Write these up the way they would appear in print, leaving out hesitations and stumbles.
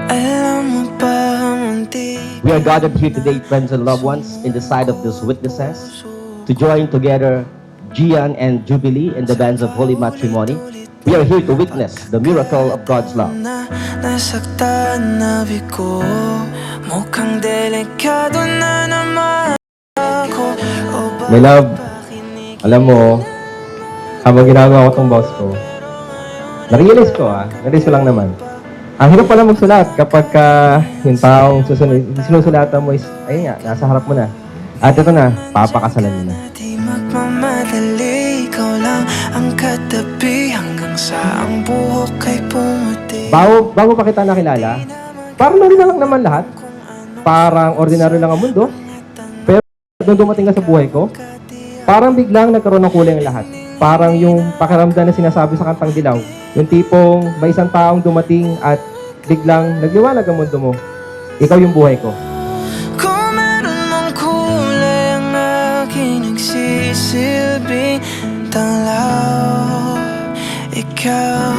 Alam mo ba, munti We are gathered here today, friends and loved ones, in the sight of these witnesses, to join together Gian and Jubilee in the bands of Holy Matrimony. We are here to witness the miracle of God's love. Nasaktan na ko, mukhang delikado na naman ako. My love, alam mo, habang ginagawa ko tong boss ko, narealize ko lang naman. Ang hirap pala magsulat kapag yung taong sinusulatan mo is, ayun nga, nasa harap mo na. At ito na, papakasalan mo na. Di magmamadali, ikaw lang ang katabi hanggang sa ang buhok ay pumuti. Bago pa kita nakilala, parang na lang naman lahat. Parang ordinaryo lang ang mundo. Pero nung dumating ka sa buhay ko, parang biglang nagkaroon ng kulay ang lahat. Parang yung pakiramdam na sinasabi sa kantang Dilaw. Yung tipong may isang taong dumating at biglang nagliwanag ang mundo mo. Ikaw yung buhay ko. Kung meron mang kulay ang aking nagsisilbing tanglaw, ikaw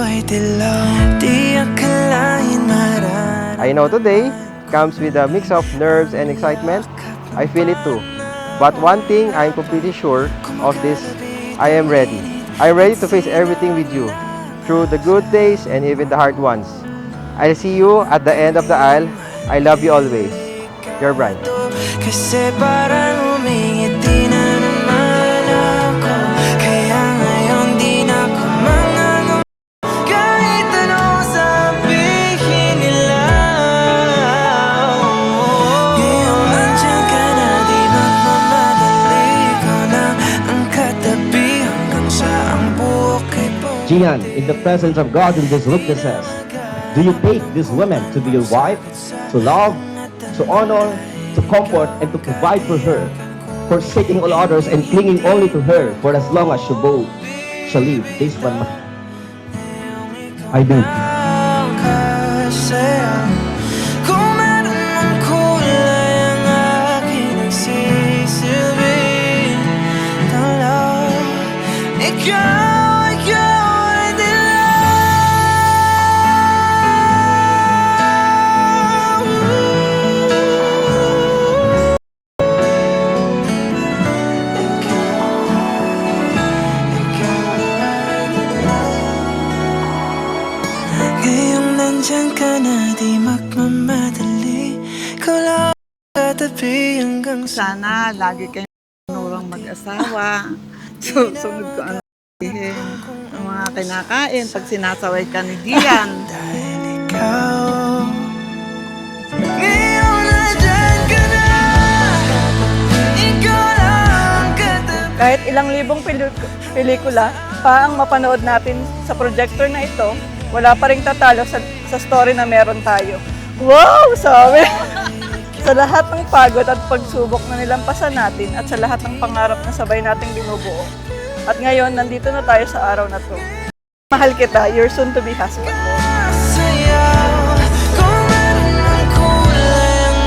ay dilaw. Di akalain mararating. I know today comes with a mix of nerves and excitement. I feel it too. But one thing I'm completely sure of this, I am ready. I'm ready to face everything with you, through the good days and even the hard ones. I'll see you at the end of the aisle. I love you always. Your bride. Kasi parang umingiti na naman ako, kaya ngayon di na ako mangangaw. Kahit ano sabihin nila, ngayon nandiyan ka na, di magmamadali. Ikaw na ang katabi hanggang sa ang buhok ay pumuti. Gian, in the presence of God and these witnesses, do you take this woman to be your wife, to love, to honor, to comfort, and to provide for her, forsaking all others and clinging only to her for as long as you both shall live this one? I do. Kasi kung meron mang kulay ang aking nagsisilbing tanglaw, ikaw ay dilaw. Ngayong nandyan ka na, di magmamadali. Ikaw lang ang katabi hanggang sa Sana lagi kayong nurang mag-asawa. Susunod ko ang sabihin. Ang mga kinakain pag sinasaway ka ni Gian. dahil ikaw. Ngayong nandyan ka na, ikaw lang ang katabi. Kahit ilang libong pelikula pa ang mapanood natin sa projector na ito, wala pa rin tatalo sa story na meron tayo. Wow! Sabi! Sa lahat ng pagod at pagsubok na nilampasan natin at sa lahat ng pangarap na sabay nating binubuo. At ngayon, nandito na tayo sa araw na to. Mahal kita, your soon-to-be husband. Sayaw, kung meron mang kulay ang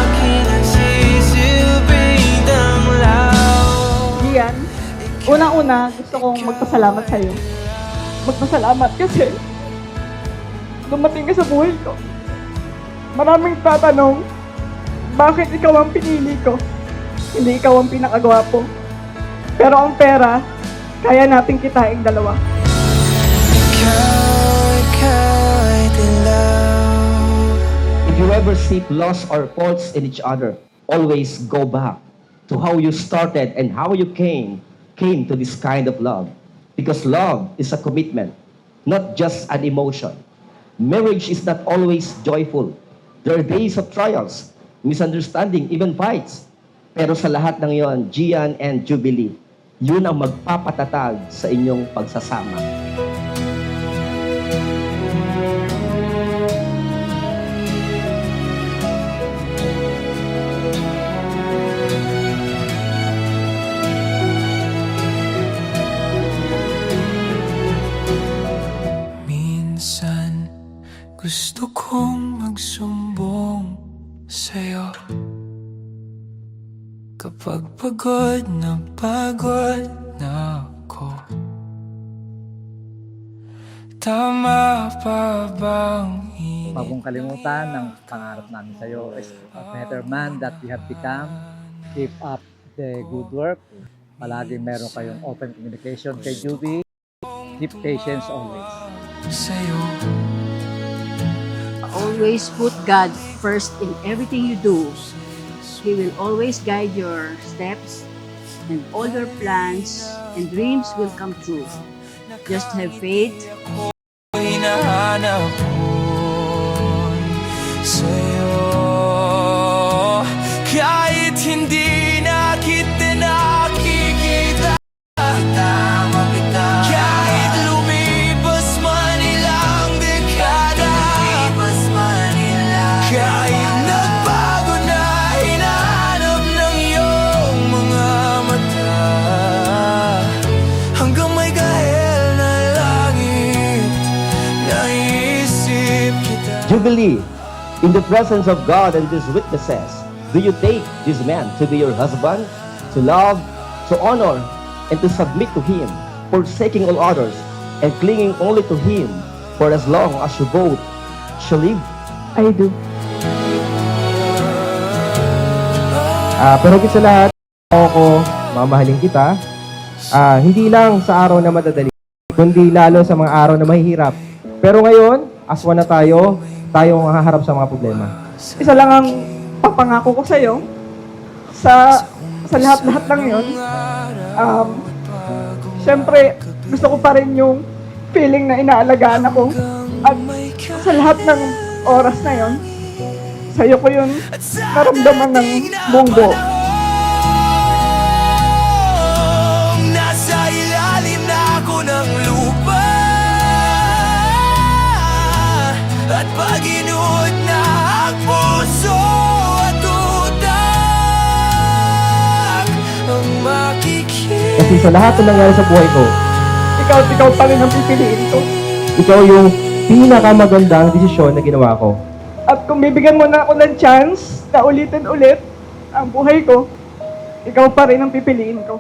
aking nagsisilbing tanglaw. Gian, unang-una, gusto kong magpasalamat sa'yo. Magpasalamat kasi dumating ka sa buhay ko. Maraming tatanong, bakit ikaw ang pinili ko? Hindi ikaw ang pinakagwapo. Pero ang pera, kaya nating kitain dalawa. Ikaw ay dilaw. If you ever see flaws or faults in each other, always go back to how you started and how you came to this kind of love. Because love is a commitment, not just an emotion. Marriage is not always joyful. There are days of trials, misunderstanding, even fights. Pero sa lahat ng yon, Gian and Jubilee, yun ang magpapatatag sa inyong pagsasama. Minsan gusto kong magsumbong sa'yo kapag pagod na ako. Tama pa bang Huwag mong kalimutan ng pangarap namin sa iyo is a better man that you have become. Keep up the good work. Palagi meron kayong open communication kay Juby. Keep patience always. sa'yo. Always put God first in everything you do. He will always guide your steps, and all your plans and dreams will come true. Just have faith. Hinahanap ko'y sa'yo. Kahit hindi na kita nakikita, kahit lumipas man ilang dekada, kahit nagbago na hinahanap ng iyong mga mata, hanggang may kahel na langit, naisip kita. Jubilee, in the presence of God and His witnesses, do you take this man to be your husband, to love, to honor, and to submit to Him, forsaking all others, and clinging only to Him for as long as you both shall live? I do. Pero higit sa lahat, ako, mamahalin kita, hindi lang sa araw na madadali, kundi lalo sa mga araw na mahihirap. Pero ngayon, aswan na tayo, tayong haharap sa mga problema. Isa lang ang papangako ko sa'yo. Sa lahat-lahat lang yun. Siyempre, gusto ko pa rin yung feeling na inaalagaan ako. At sa lahat ng oras na yun, sa'yo ko yun naramdaman ng buong buo. Nasa ilalim na ako ng lupa, at pag-inuod na ang puso at utak ang makikita. Kasi sa lahat na nangyari sa buhay ko, Ikaw pa rin ang pipiliin ko. ikaw yung pinakamagandang desisyon na ginawa ko. At kung bibigyan mo na ako ng chance na ulitin ulit ang buhay ko, ikaw pa rin ang pipiliin ko.